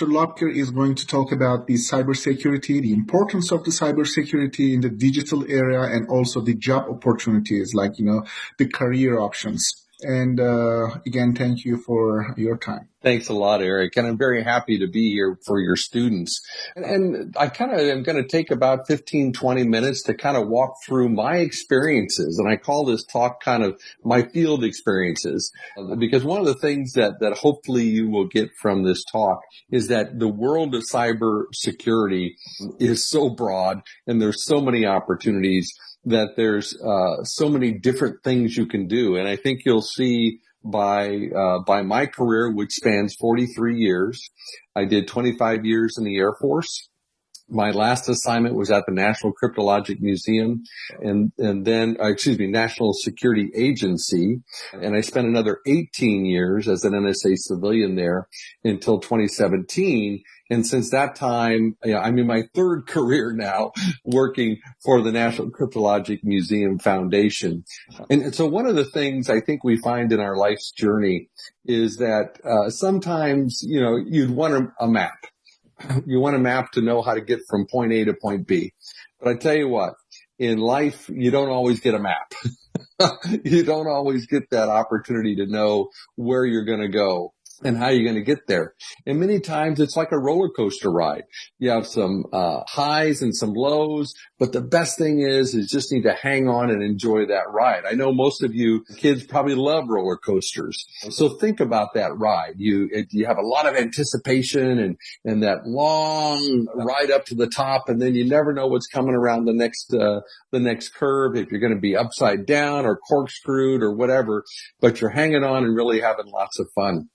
Mr. Loepker is going to talk about the cybersecurity, the importance of the cybersecurity in the digital era, and also the job opportunities, like, the career options. And again, thank you for your time. Thanks a lot, Eric. And I'm very happy to be here for your students. And I kind of am going to take about 15, 20 minutes to kind of walk through my experiences. And I call this talk kind of my field experiences, because one of the things that hopefully you will get from this talk is that the world of cybersecurity is so broad and there's so many opportunities that there's so many different things you can do. And I think you'll see by my career, which spans 43 years, I did 25 years in the Air Force. My last assignment was at the National Cryptologic Museum and then, National Security Agency. And I spent another 18 years as an NSA civilian there until 2017. And since that time, I'm in my third career now working for the National Cryptologic Museum Foundation. And so one of the things I think we find in our life's journey is that sometimes, you'd want a map. You want a map to know how to get from point A to point B. But I tell you what, in life, you don't always get a map. You don't always get that opportunity to know where you're going to go and how you're going to get there. And many times it's like a roller coaster ride. You have some highs and some lows, but the best thing is just need to hang on and enjoy that ride. I know most of you kids probably love roller coasters. So think about that ride. You have a lot of anticipation and that long ride up to the top, and then you never know what's coming around the next curve, if you're going to be upside down or corkscrewed or whatever, but you're hanging on and really having lots of fun.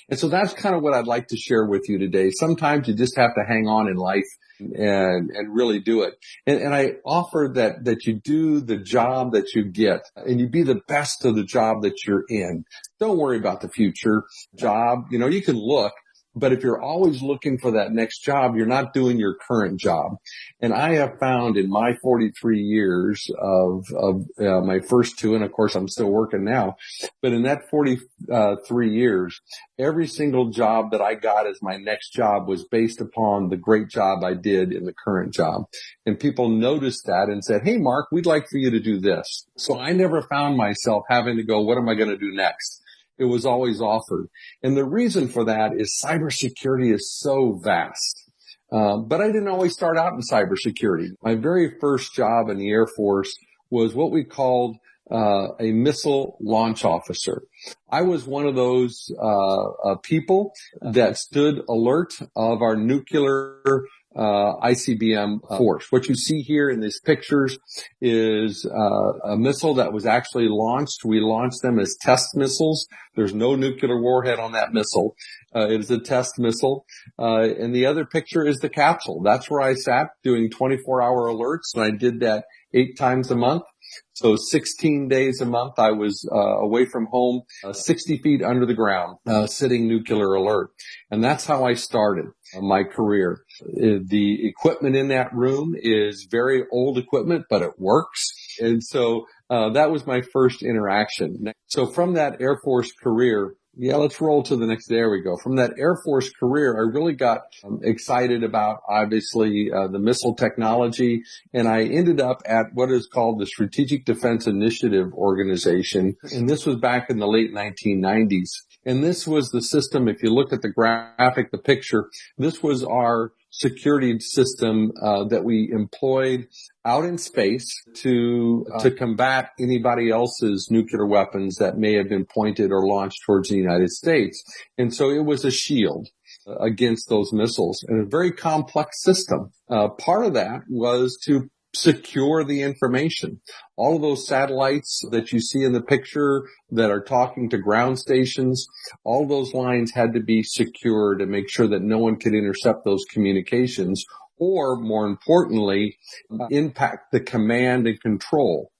And so that's kind of what I'd like to share with you today. Sometimes you just have to hang on in life and really do it. And I offer that you do the job that you get and you be the best of the job that you're in. Don't worry about the future job. You can look, but if you're always looking for that next job, you're not doing your current job. And I have found in my 43 years of my first two, and of course I'm still working now, but in that 43 years, every single job that I got as my next job was based upon the great job I did in the current job. And people noticed that and said, "Hey, Mark, we'd like for you to do this." So I never found myself having to go, what am I going to do next? It was always offered. And the reason for that is cybersecurity is so vast. But I didn't always start out in cybersecurity. My very first job in the Air Force was what we called a missile launch officer. I was one of those people that stood alert of our nuclear ICBM force. What you see here in these pictures is a missile that was actually launched. We launched them as test missiles. There's no nuclear warhead on that missile. It is a test missile. And the other picture is the capsule. That's where I sat doing 24-hour alerts, and I did that 8 times a month. So 16 days a month I was away from home, 60 feet under the ground, sitting nuclear alert. And that's how I started my career. The equipment in that room is very old equipment, but it works. And so that was my first interaction. So from that Air Force career, let's roll to the next. There we go. From that Air Force career, I really got excited about, obviously, the missile technology. And I ended up at what is called the Strategic Defense Initiative Organization. And this was back in the late 1990s. And this was the system, if you look at the graphic, the picture, this was our security system that we employed out in space to combat anybody else's nuclear weapons that may have been pointed or launched towards the United States. And so it was a shield against those missiles, and a very complex system. Part of that was to secure the information. All of those satellites that you see in the picture that are talking to ground stations, all those lines had to be secured to make sure that no one could intercept those communications, or more importantly, impact the command and control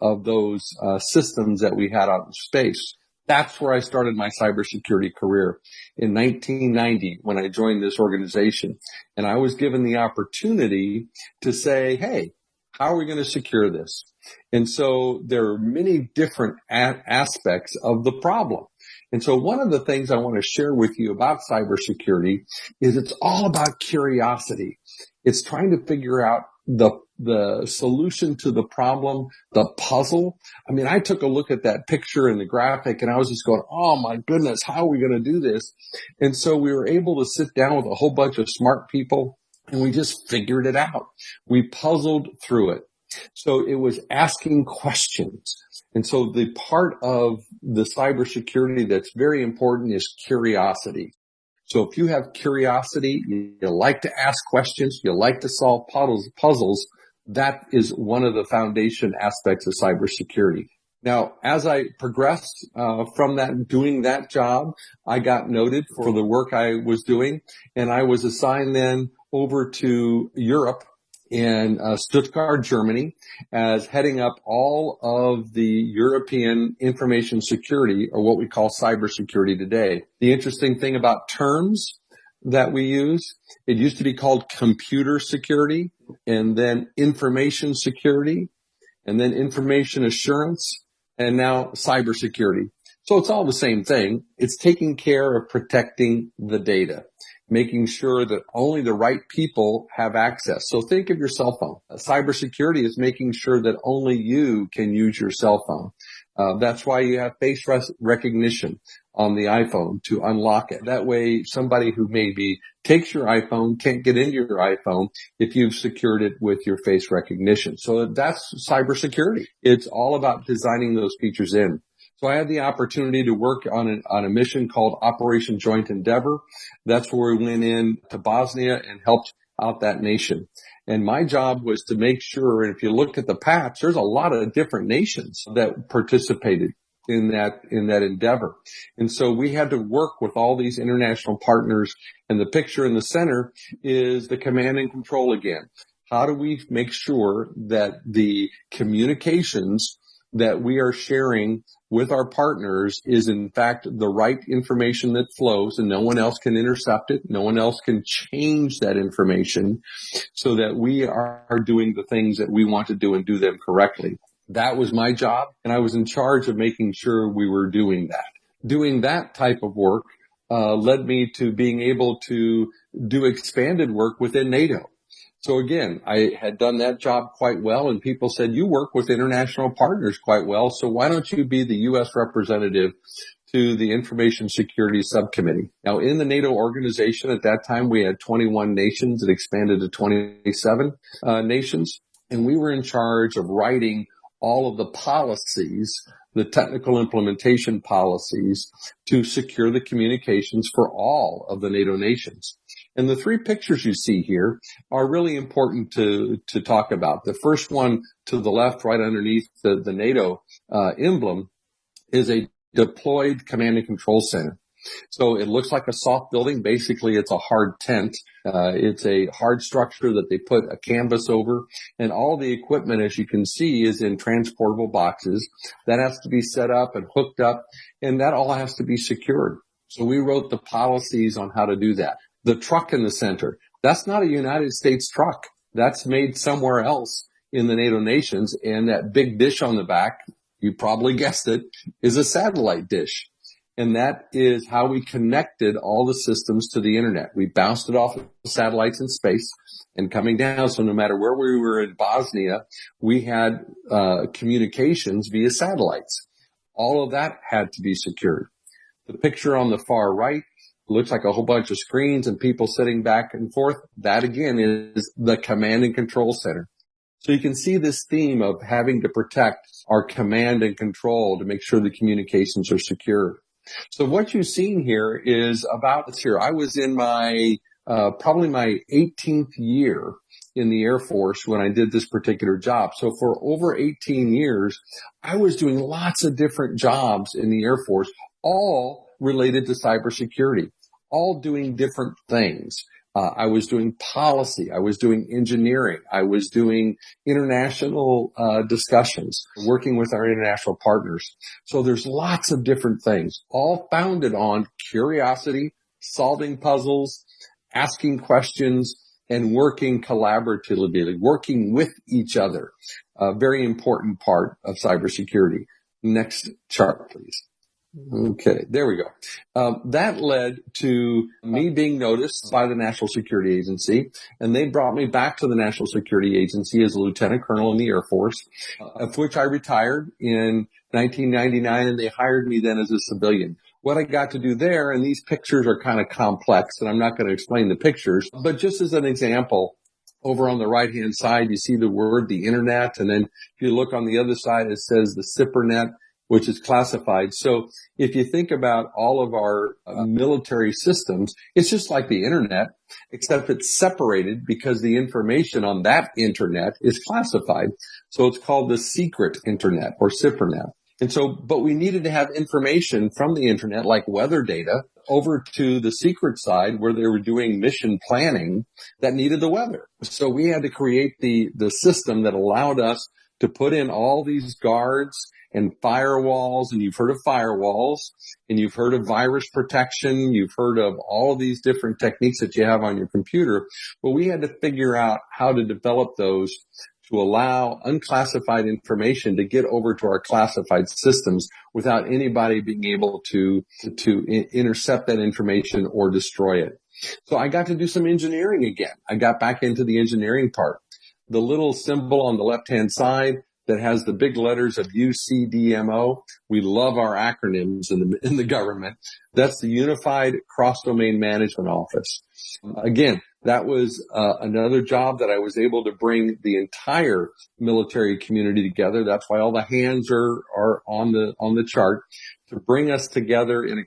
of those systems that we had out in space. That's where I started my cybersecurity career in 1990 when I joined this organization. And I was given the opportunity to say, hey, how are we going to secure this? And so there are many different aspects of the problem. And so one of the things I want to share with you about cybersecurity is it's all about curiosity. It's trying to figure out the solution to the problem, the puzzle. I mean, I took a look at that picture and the graphic and I was just going, oh my goodness, how are we going to do this? And so we were able to sit down with a whole bunch of smart people and we just figured it out. We puzzled through it. So it was asking questions. And so the part of the cybersecurity that's very important is curiosity. So if you have curiosity, you like to ask questions, you like to solve puzzles, that is one of the foundation aspects of cybersecurity. Now, as I progressed from that, doing that job, I got noted for the work I was doing, and I was assigned then over to Europe in Stuttgart, Germany, as heading up all of the European information security, or what we call cybersecurity today. The interesting thing about terms that we use, it used to be called computer security, and then information security, and then information assurance, and now cybersecurity. So it's all the same thing. It's taking care of protecting the data, making sure that only the right people have access. So think of your cell phone. Cybersecurity is making sure that only you can use your cell phone. That's why you have face recognition on the iPhone to unlock it. That way, somebody who maybe takes your iPhone can't get into your iPhone if you've secured it with your face recognition. So that's cybersecurity. It's all about designing those features in. So I had the opportunity to work on a mission called Operation Joint Endeavor. That's where we went in to Bosnia and helped out that nation. And my job was to make sure, and if you look at the patch, there's a lot of different nations that participated in that endeavor. And so we had to work with all these international partners, and the picture in the center is the command and control again. How do we make sure that the communications that we are sharing with our partners is in fact the right information that flows, and no one else can intercept it, no one else can change that information, so that we are doing the things that we want to do and do them correctly. That was my job, and I was in charge of making sure we were doing that. Doing that type of work led me to being able to do expanded work within NATO. So again, I had done that job quite well, and people said, you work with international partners quite well, so why don't you be the U.S. representative to the Information Security Subcommittee? Now, in the NATO organization at that time, we had 21 nations. It expanded to 27 nations, and we were in charge of writing all of the policies, the technical implementation policies, to secure the communications for all of the NATO nations. And the three pictures you see here are really important to talk about. The first one to the left, right underneath the NATO emblem, is a deployed command and control center. So it looks like a soft building. Basically, it's a hard tent. It's a hard structure that they put a canvas over, and all the equipment, as you can see, is in transportable boxes. That has to be set up and hooked up, and that all has to be secured. So we wrote the policies on how to do that. The truck in the center, that's not a United States truck. That's made somewhere else in the NATO nations, and that big dish on the back, you probably guessed it, is a satellite dish. And that is how we connected all the systems to the internet. We bounced it off of satellites in space and coming down. So no matter where we were in Bosnia, we had communications via satellites. All of that had to be secured. The picture on the far right looks like a whole bunch of screens and people sitting back and forth. That again is the command and control center. So you can see this theme of having to protect our command and control to make sure the communications are secure. So what you've seen here is about here. I was in my, probably my 18th year in the Air Force when I did this particular job. So for over 18 years, I was doing lots of different jobs in the Air Force, all related to cybersecurity, all doing different things. I was doing policy. I was doing engineering. I was doing international discussions, working with our international partners. So there's lots of different things, all founded on curiosity, solving puzzles, asking questions, and working collaboratively, working with each other. A very important part of cybersecurity. Next chart, please. Okay, there we go. That led to me being noticed by the National Security Agency, and they brought me back to the National Security Agency as a lieutenant colonel in the Air Force, of which I retired in 1999, and they hired me then as a civilian. What I got to do there, and these pictures are kind of complex, and I'm not going to explain the pictures, but just as an example, over on the right-hand side, you see the word, the internet, and then if you look on the other side, it says the SIPRNet, which is classified. So if you think about all of our military systems, it's just like the internet, except it's separated because the information on that internet is classified. So it's called the secret internet or SIPRNet. And so, but we needed to have information from the internet, like weather data, over to the secret side where they were doing mission planning that needed the weather. So we had to create the system that allowed us to put in all these guards and firewalls, and you've heard of firewalls, and you've heard of virus protection, you've heard of all of these different techniques that you have on your computer. Well, we had to figure out how to develop those to allow unclassified information to get over to our classified systems without anybody being able to intercept that information or destroy it. So I got to do some engineering again. I got back into the engineering part. The little symbol on the left-hand side that has the big letters of UCDMO. We love our acronyms in the government. That's the Unified Cross-Domain Management Office. Again, that was another job that I was able to bring the entire military community together. That's why all the hands are on the chart, to bring us together in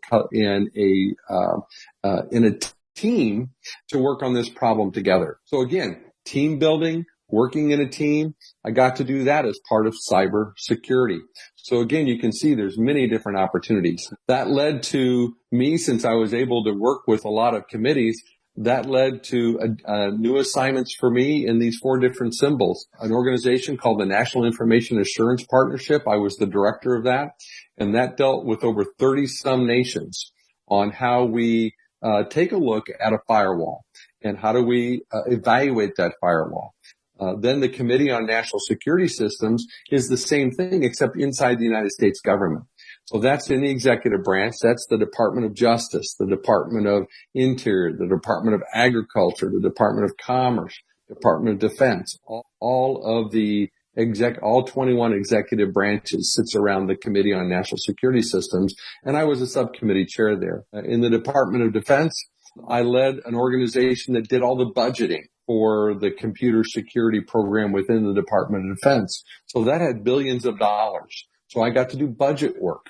a team to work on this problem together. So again, team building, working in a team, I got to do that as part of cybersecurity. So again, you can see there's many different opportunities. That led to me, since I was able to work with a lot of committees, that led to new assignments for me in these 4 different symbols. An organization called the National Information Assurance Partnership. I was the director of that, and that dealt with over 30-some nations on how we take a look at a firewall and how do we evaluate that firewall. Then the Committee on National Security Systems is the same thing, except inside the United States government. So that's in the executive branch. That's the Department of Justice, the Department of Interior, the Department of Agriculture, the Department of Commerce, Department of Defense. All of the all 21 executive branches sits around the Committee on National Security Systems, and I was a subcommittee chair there. In the Department of Defense, I led an organization that did all the budgeting for the computer security program within the Department of Defense. So that had billions of dollars. So I got to do budget work.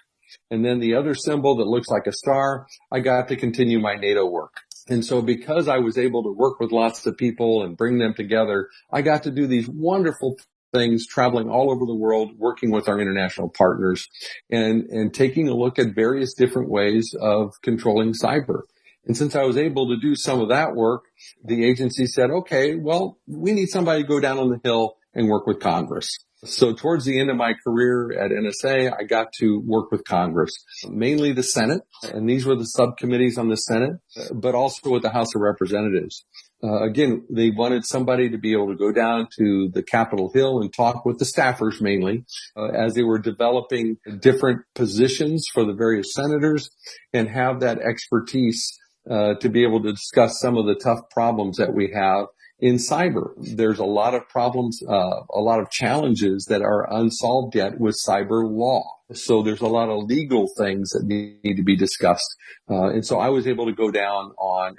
And then the other symbol that looks like a star, I got to continue my NATO work. And so because I was able to work with lots of people and bring them together, I got to do these wonderful things, traveling all over the world, working with our international partners and taking a look at various different ways of controlling cyber. And since I was able to do some of that work, the agency said, okay, well, we need somebody to go down on the Hill and work with Congress. So towards the end of my career at NSA, I got to work with Congress, mainly the Senate, and these were the subcommittees on the Senate, but also with the House of Representatives. Again, they wanted somebody to be able to go down to the Capitol Hill and talk with the staffers mainly, as they were developing different positions for the various senators and have that expertise to be able to discuss some of the tough problems that we have in cyber. There's a lot of problems, a lot of challenges that are unsolved yet with cyber law. So there's a lot of legal things that need to be discussed. And so I was able to go down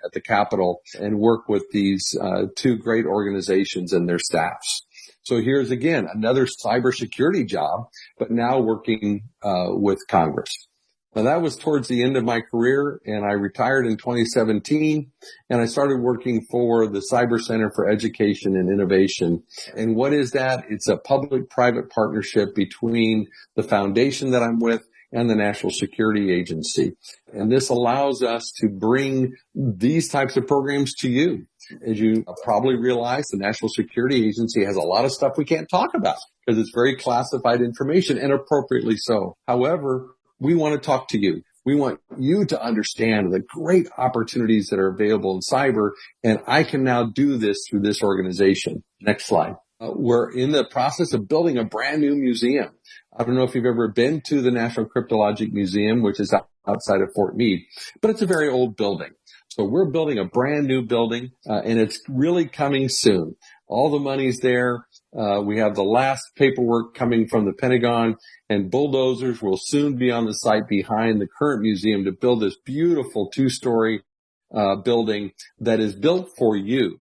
at the Capitol and work with these 2 great organizations and their staffs. So here's again another cybersecurity job, but now working with Congress. Now that was towards the end of my career, and I retired in 2017, and I started working for the Cyber Center for Education and Innovation. And what is that? It's a public-private partnership between the foundation that I'm with and the National Security Agency. And this allows us to bring these types of programs to you. As you probably realize, the National Security Agency has a lot of stuff we can't talk about because it's very classified information, and appropriately so. However, we want to talk to you. We want you to understand the great opportunities that are available in cyber, and I can now do this through this organization. Next slide. We're in the process of building a brand new museum. I don't know if you've ever been to the National Cryptologic Museum, which is outside of Fort Meade, but it's a very old building. So we're building a brand new building, and it's really coming soon. All the money's there. We have the last paperwork coming from the Pentagon, and bulldozers will soon be on the site behind the current museum to build this beautiful 2-story building that is built for you.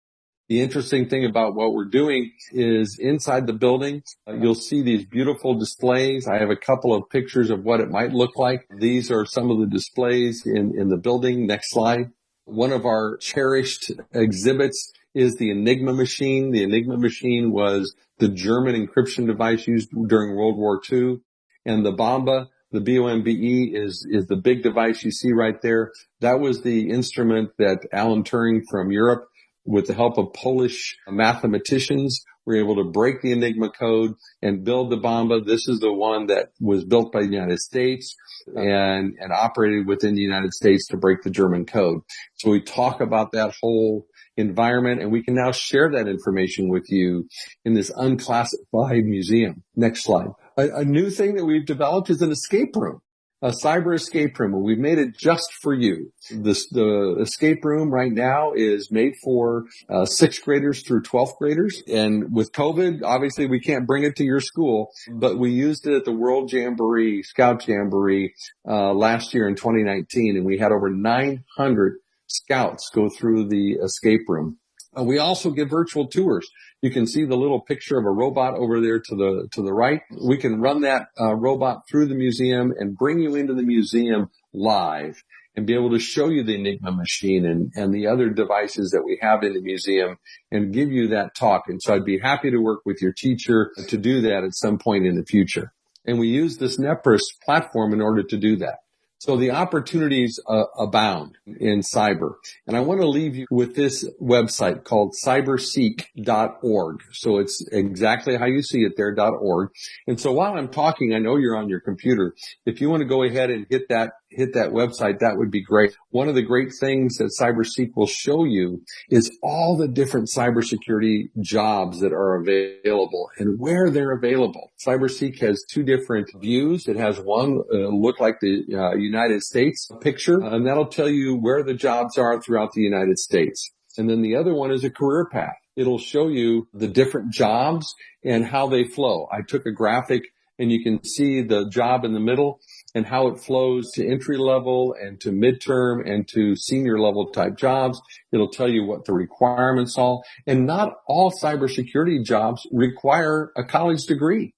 The interesting thing about what we're doing is inside the building, you'll see these beautiful displays. I have a couple of pictures of what it might look like. These are some of the displays in the building. Next slide. One of our cherished exhibits is the ENIGMA machine. The ENIGMA machine was the German encryption device used during World War II. And the BOMBE, the BOMBE is the big device you see right there. That was the instrument that Alan Turing from Europe, with the help of Polish mathematicians, were able to break the ENIGMA code and build the BOMBE. This is the one that was built by the United States and operated within the United States to break the German code. So we talk about that whole environment, and we can now share that information with you in this unclassified museum. Next slide. A new thing that we've developed is an escape room. A cyber escape room, and we've made it just for you. The escape room right now is made for 6th graders through 12th graders. And with COVID, obviously we can't bring it to your school, but we used it at the World Jamboree, Scout Jamboree, last year in 2019, and we had over 900 scouts go through the escape room. We also give virtual tours. You can see the little picture of a robot over there to the right. We can run that robot through the museum and bring you into the museum live and be able to show you the ENIGMA machine and the other devices that we have in the museum and give you that talk. And so I'd be happy to work with your teacher to do that at some point in the future. And we use this Nepris platform in order to do that. So the opportunities abound in cyber. And I want to leave you with this website called cyberseek.org. So it's exactly how you see it there, .org. And so while I'm talking, I know you're on your computer. If you want to go ahead and hit that website, that would be great. One of the great things that CyberSeek will show you is all the different cybersecurity jobs that are available and where they're available. CyberSeek has 2 different views. It has one look like the United States picture, and that'll tell you where the jobs are throughout the United States. And then the other one is a career path. It'll show you the different jobs and how they flow. I took a graphic, and you can see the job in the middle and how it flows to entry level and to midterm and to senior level type jobs. It'll tell you what the requirements are. And not all cybersecurity jobs require a college degree.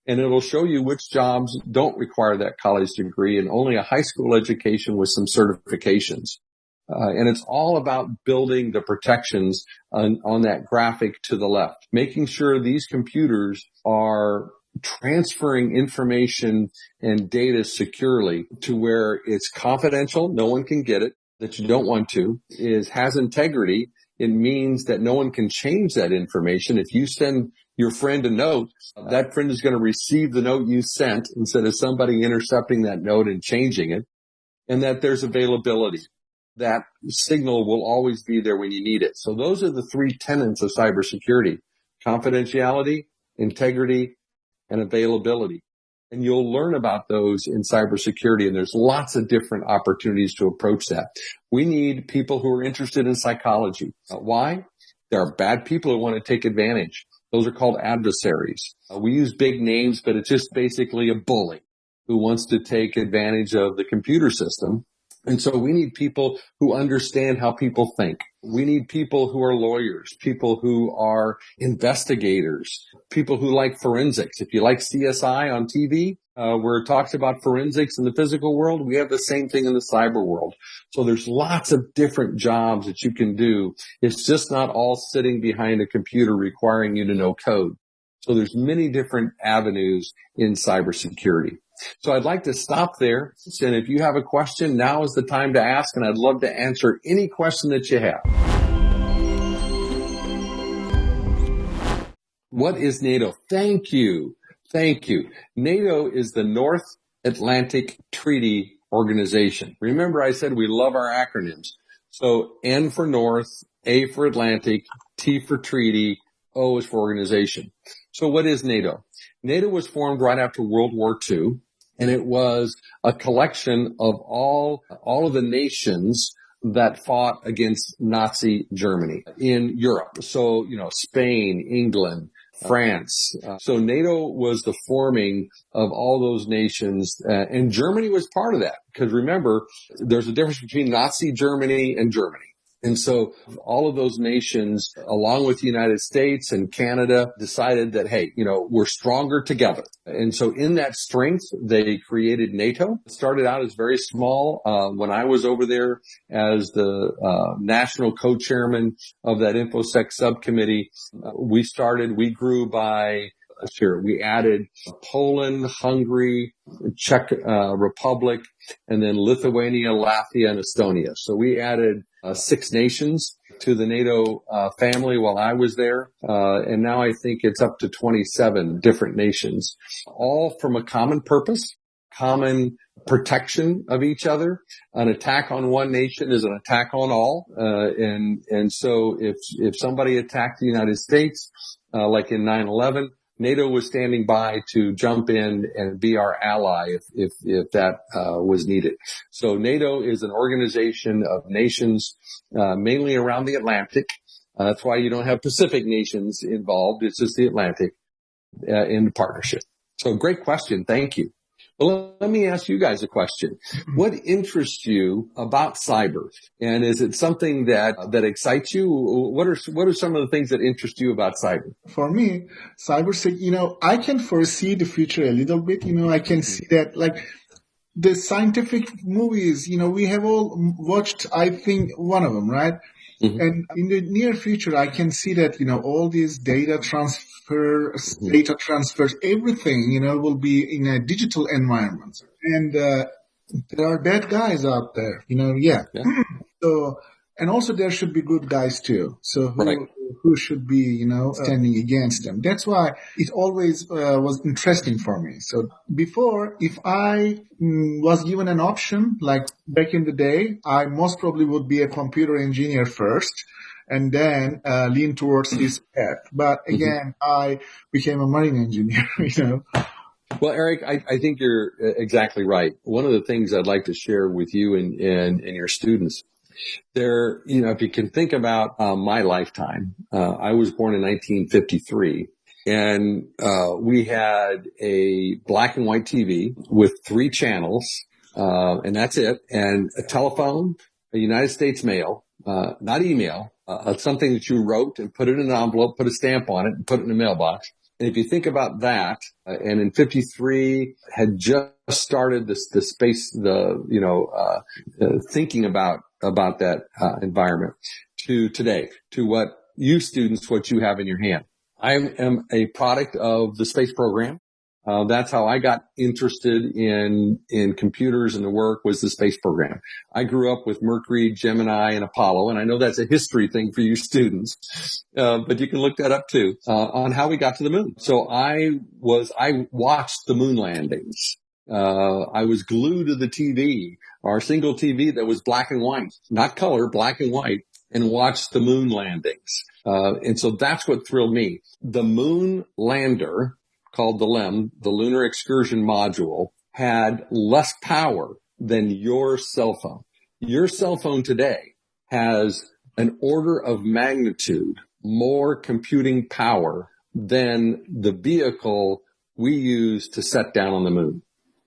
And it'll show you which jobs don't require that college degree and only a high school education with some certifications. And it's all about building the protections on that graphic to the left, making sure these computers are transferring information and data securely to where it's confidential, no one can get it, that you don't want to, has integrity. It means that no one can change that information. If you send your friend a note, that friend is going to receive the note you sent instead of somebody intercepting that note and changing it, and that there's availability. That signal will always be there when you need it. So those are the 3 tenets of cybersecurity: confidentiality, integrity, and availability. And you'll learn about those in cybersecurity, and there's lots of different opportunities to approach that. We need people who are interested in psychology. Why? There are bad people who want to take advantage. Those are called adversaries. We use big names, but it's just basically a bully who wants to take advantage of the computer system. And so we need people who understand how people think. We need people who are lawyers, people who are investigators, people who like forensics. If you like CSI on TV, where it talks about forensics in the physical world, we have the same thing in the cyber world. So there's lots of different jobs that you can do. It's just not all sitting behind a computer requiring you to know code. So there's many different avenues in cybersecurity. So I'd like to stop there. And if you have a question, now is the time to ask, and I'd love to answer any question that you have. What is NATO? Thank you. Thank you. NATO is the North Atlantic Treaty Organization. Remember, I said we love our acronyms. So N for North, A for Atlantic, T for Treaty, O is for organization. So what is NATO? NATO was formed right after World War II, and it was a collection of all of the nations that fought against Nazi Germany in Europe. So, Spain, England, France. So NATO was the forming of all those nations, and Germany was part of that. Because remember, there's a difference between Nazi Germany and Germany. And so all of those nations, along with the United States and Canada, decided that, hey, we're stronger together. And so in that strength, they created NATO. It started out as very small. When I was over there as the national co-chairman of that InfoSec subcommittee, we grew by we added Poland, Hungary, Czech Republic, and then Lithuania, Latvia, and Estonia. So we added 6 nations to the NATO family while I was there. And now I think it's up to 27 different nations, all from a common purpose, common protection of each other. An attack on one nation is an attack on all. And so if somebody attacked the United States, like in 9/11, NATO was standing by to jump in and be our ally if that was needed. So NATO is an organization of nations, mainly around the Atlantic. That's why you don't have Pacific nations involved. It's just the Atlantic in the partnership. So great question. Thank you. Well, let me ask you guys a question. What interests you about cyber? And is it something that excites you? What are some of the things that interest you about cyber? For me, cybersecurity, I can foresee the future a little bit. I can see that, like, the scientific movies, we have all watched, I think, one of them, right? Mm-hmm. And in the near future, I can see that, all these data transfers, everything, will be in a digital environment. And there are bad guys out there, yeah. So, and also there should be good guys too. So who should be, standing against them? That's why it always was interesting for me. So before, if I was given an option, like back in the day, I most probably would be a computer engineer first and then lean towards this path. But again, I became a marine engineer, Well, Eric, I think you're exactly right. One of the things I'd like to share with you and your students there, if you can think about my lifetime, I was born in 1953, and we had a black and white TV with 3 channels, and that's it, and a telephone, a United States mail, not email, something that you wrote and put it in an envelope, put a stamp on it, and put it in a mailbox. And if you think about that, and in 53 had just started the space, thinking about that environment to today, to what you students, what you have in your hand. I am a product of the space program. That's how I got interested in computers and the work was the space program. I grew up with Mercury, Gemini, and Apollo, and I know that's a history thing for you students, but you can look that up too, on how we got to the moon. So I watched the moon landings. I was glued to the TV, our single TV that was black and white, not color, black and white, and watched the moon landings. And so that's what thrilled me. The moon lander, called the LEM, the Lunar Excursion Module, had less power than your cell phone. Your cell phone today has an order of magnitude more computing power than the vehicle we use to set down on the moon.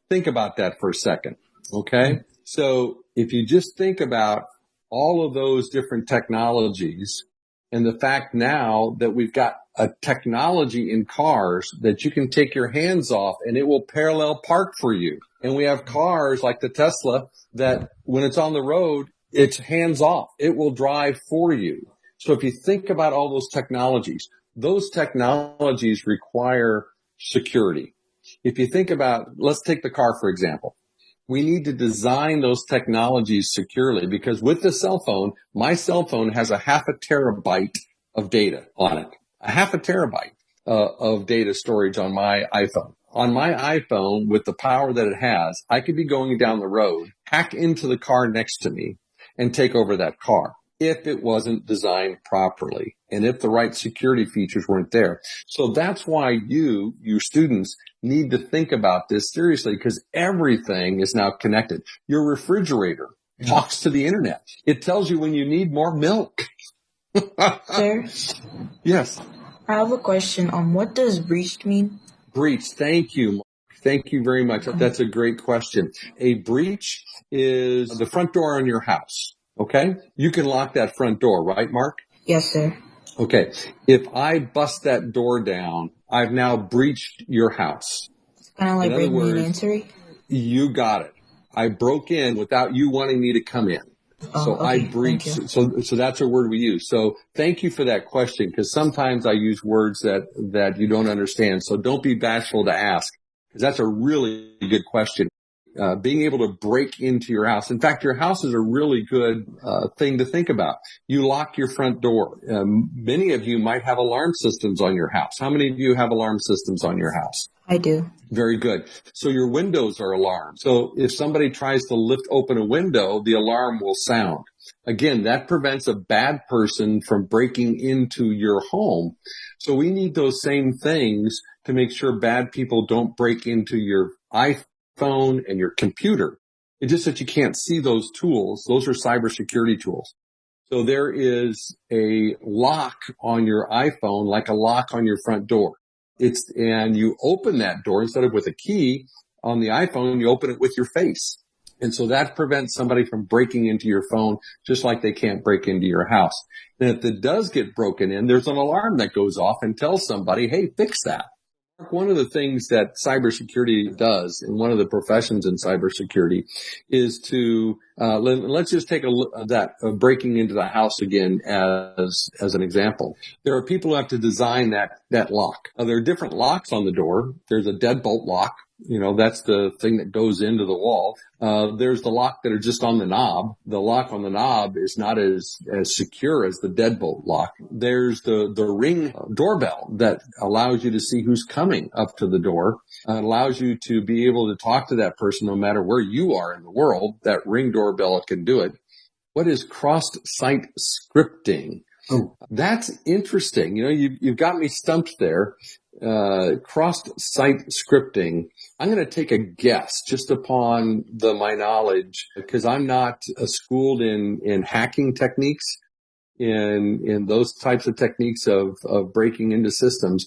Think about that for a second, okay? So if you just think about all of those different technologies and the fact now that we've got a technology in cars that you can take your hands off and it will parallel park for you. And we have cars like the Tesla that when it's on the road, it's hands off. It will drive for you. So if you think about all those technologies require security. If you think about, let's take the car, for example. We need to design those technologies securely because with the cell phone, my cell phone has a 0.5 terabyte of data on it. A 0.5 terabyte of data storage on my iPhone. On my iPhone, with the power that it has, I could be going down the road, hack into the car next to me, and take over that car. if it wasn't designed properly and if the right security features weren't there. So that's why your students need to think about this seriously, because everything is now connected. Your refrigerator talks to the internet. It tells you when you need more milk. Sir? Yes. I have a question. What does breached mean? Breach. Thank you, Mark. Thank you very much. That's a great question. A breach is the front door on your house. Okay? You can lock that front door, right, Mark? Yes, sir. Okay. If I bust that door down, I've now breached your house. It's kind of like breaking and entering? You got it. I broke in without you wanting me to come in. So okay. I breached. So that's a word we use. So thank you for that question, because sometimes I use words that you don't understand. So don't be bashful to ask, because that's a really good question. Being able to break into your house. In fact, your house is a really good thing to think about. You lock your front door. Many of you might have alarm systems on your house. How many of you have alarm systems on your house? I do. Very good. So your windows are alarmed. So if somebody tries to lift open a window, the alarm will sound. Again, that prevents a bad person from breaking into your home. So we need those same things to make sure bad people don't break into your iPhone and your computer. It's just that you can't see those tools. Those are cybersecurity tools. So there is a lock on your iPhone, like a lock on your front door. And you open that door instead of with a key on the iPhone, you open it with your face. And so that prevents somebody from breaking into your phone, just like they can't break into your house. And if it does get broken in, there's an alarm that goes off and tells somebody, hey, fix that. One of the things that cybersecurity does, and one of the professions in cybersecurity, is to let's just take a look at that breaking into the house again as an example. There are people who have to design that lock. There are different locks on the door. There's a deadbolt lock. That's the thing that goes into the wall. There's the lock that are just on the knob. The lock on the knob is not as secure as the deadbolt lock. There's the ring doorbell that allows you to see who's coming up to the door. Allows you to be able to talk to that person no matter where you are in the world. That ring doorbell can do it. What is cross-site scripting? Oh, that's interesting. You've got me stumped there. Cross-site scripting. I'm going to take a guess just upon my knowledge, because I'm not schooled in hacking techniques, in those types of techniques of breaking into systems.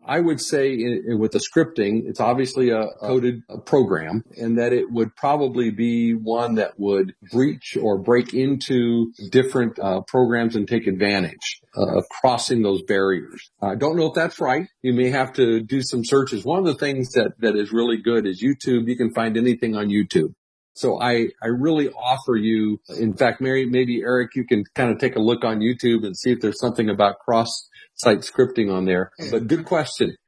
I would say with the scripting, it's obviously a coded program, and that it would probably be one that would breach or break into different programs and take advantage of crossing those barriers. I don't know if that's right. You may have to do some searches. One of the things that is really good is YouTube. You can find anything on YouTube. So I really offer you, in fact, maybe Eric, you can kind of take a look on YouTube and see if there's something about cross-site scripting on there. But good question.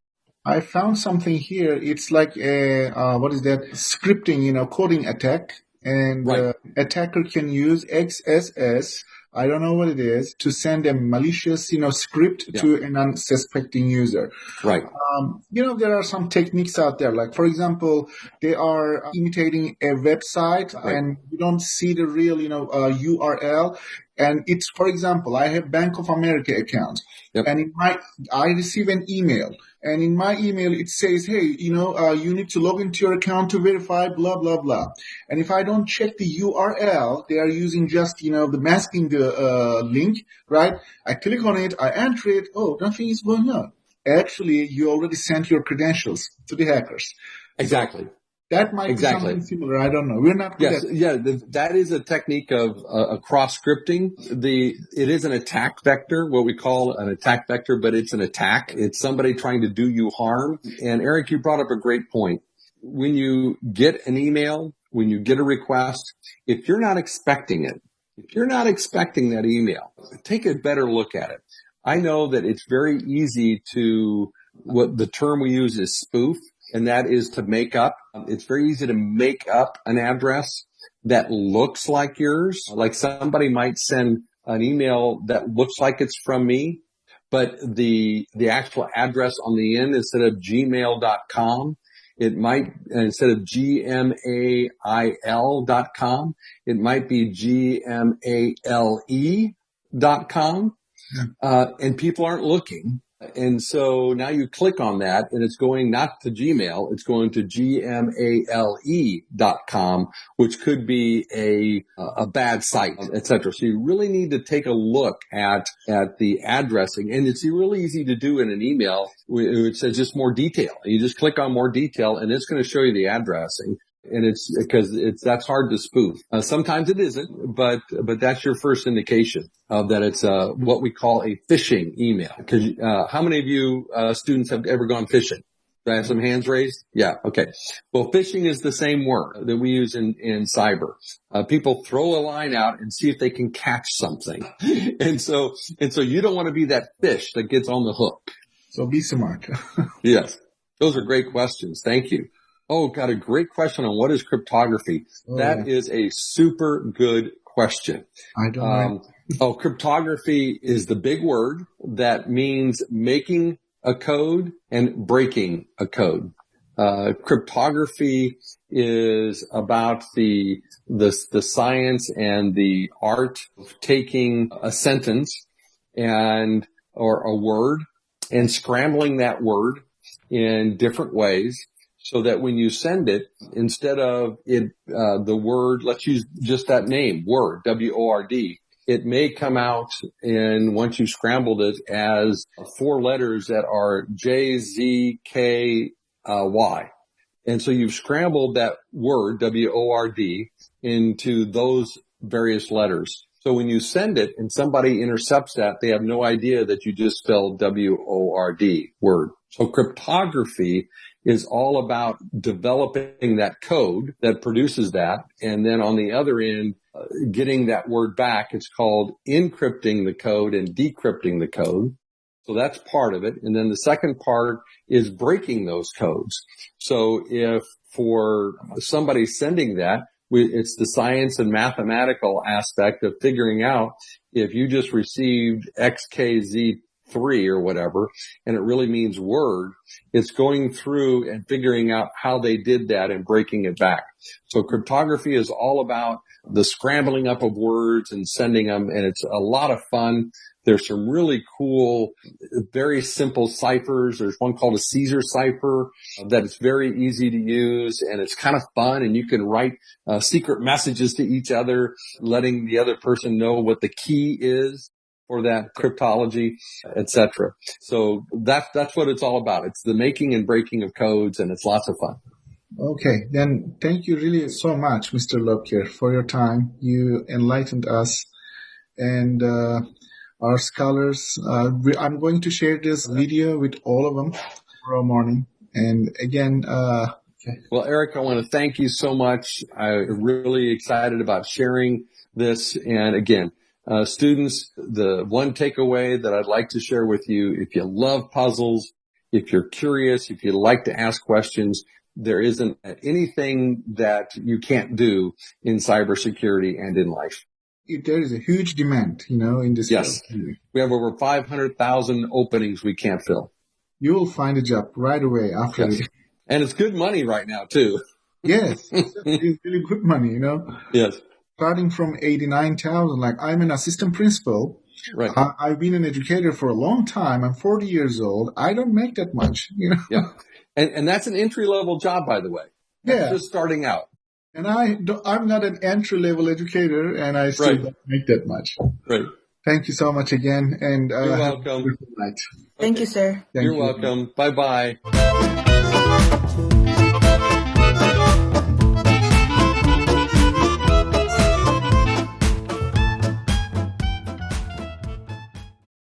I found something here. It's like what is that? Scripting, coding attack. And right. Attacker can use XSS, I don't know what it is, to send a malicious, script to an unsuspecting user. Right. There are some techniques out there. Like, for example, they are imitating a website, right, and you don't see the real, URL. And it's, for example, I have Bank of America account, and I receive an email, and in my email it says, hey, you need to log into your account to verify, blah blah blah. And if I don't check the URL, they are using just the masking the link, right? I click on it, I enter it. Oh, nothing is going on. Actually, you already sent your credentials to the hackers. Exactly. So that might be something similar. I don't know. We're not good at that is a technique of cross scripting. It is an attack vector, what we call an attack vector, but it's an attack. It's somebody trying to do you harm. And Eric, you brought up a great point. When you get an email, when you get a request, if you're not expecting it, if you're not expecting that email, take a better look at it. I know that it's very easy what the term we use is spoof. And that is to make up. It's very easy to make up an address that looks like yours. Like somebody might send an email that looks like it's from me, but the actual address on the end, instead of gmail.com, It might, instead of gmail.com, it might be gmale.com. And people aren't looking. And so now you click on that and it's going not to Gmail, it's going to gmale.com, which could be a bad site, etc. So you really need to take a look at the addressing, and it's really easy to do in an email. It says just more detail. You just click on more detail and it's going to show you the addressing. And it's because that's hard to spoof. Sometimes it isn't, but that's your first indication of that it's what we call a phishing email. Because how many of you students have ever gone phishing? Do I have some hands raised? Yeah. Okay. Well, phishing is the same word that we use in cyber. People throw a line out and see if they can catch something, and so you don't want to be that fish that gets on the hook. So be smart. Yes, those are great questions. Thank you. Oh, got a great question on what is cryptography. That is a super good question. I don't know. Cryptography is the big word that means making a code and breaking a code. Cryptography is about the science and the art of taking a sentence or a word and scrambling that word in different ways, so that when you send it, instead of the word, let's use just that name, word, W-O-R-D, it may come out once you scrambled it as 4 letters that are J-Z-K-Y. And so you've scrambled that word, W-O-R-D, into those various letters. So when you send it and somebody intercepts that, they have no idea that you just spelled W-O-R-D, word. So cryptography is all about developing that code that produces that. And then on the other end, getting that word back. It's called encrypting the code and decrypting the code. So that's part of it. And then the second part is breaking those codes. So if for somebody sending that, it's the science and mathematical aspect of figuring out if you just received XKZ3 or whatever, and it really means word, it's going through and figuring out how they did that and breaking it back. So cryptography is all about the scrambling up of words and sending them, and it's a lot of fun. There's some really cool, very simple ciphers. There's one called a Caesar cipher that is very easy to use, and it's kind of fun, and you can write secret messages to each other, letting the other person know what the key is for that cryptology, etc. So that's what it's all about. It's the making and breaking of codes, and it's lots of fun. Okay, then thank you really so much, Mr. Loepker, for your time. You enlightened us and our scholars. I'm going to share this video with all of them tomorrow morning. And again, okay. Well, Eric, I want to thank you so much. I'm really excited about sharing this. And again, students, the one takeaway that I'd like to share with you, if you love puzzles, if you're curious, if you like to ask questions, there isn't anything that you can't do in cybersecurity and in life. There is a huge demand, in this Yes. field. We have over 500,000 openings we can't fill. You will find a job right away after Yes. it. And it's good money right now, too. Yes, it's really good money, Yes. Starting from 89,000, like I'm an assistant principal. Right. I've been an educator for a long time. I'm 40 years old. I don't make that much, Yeah. And that's an entry-level job, by the way. That's just starting out. And I'm not an entry-level educator, and I still don't make that much. Right. Thank you so much again. And you're welcome. Have a good night. Thank you, sir. You're welcome. Bye-bye.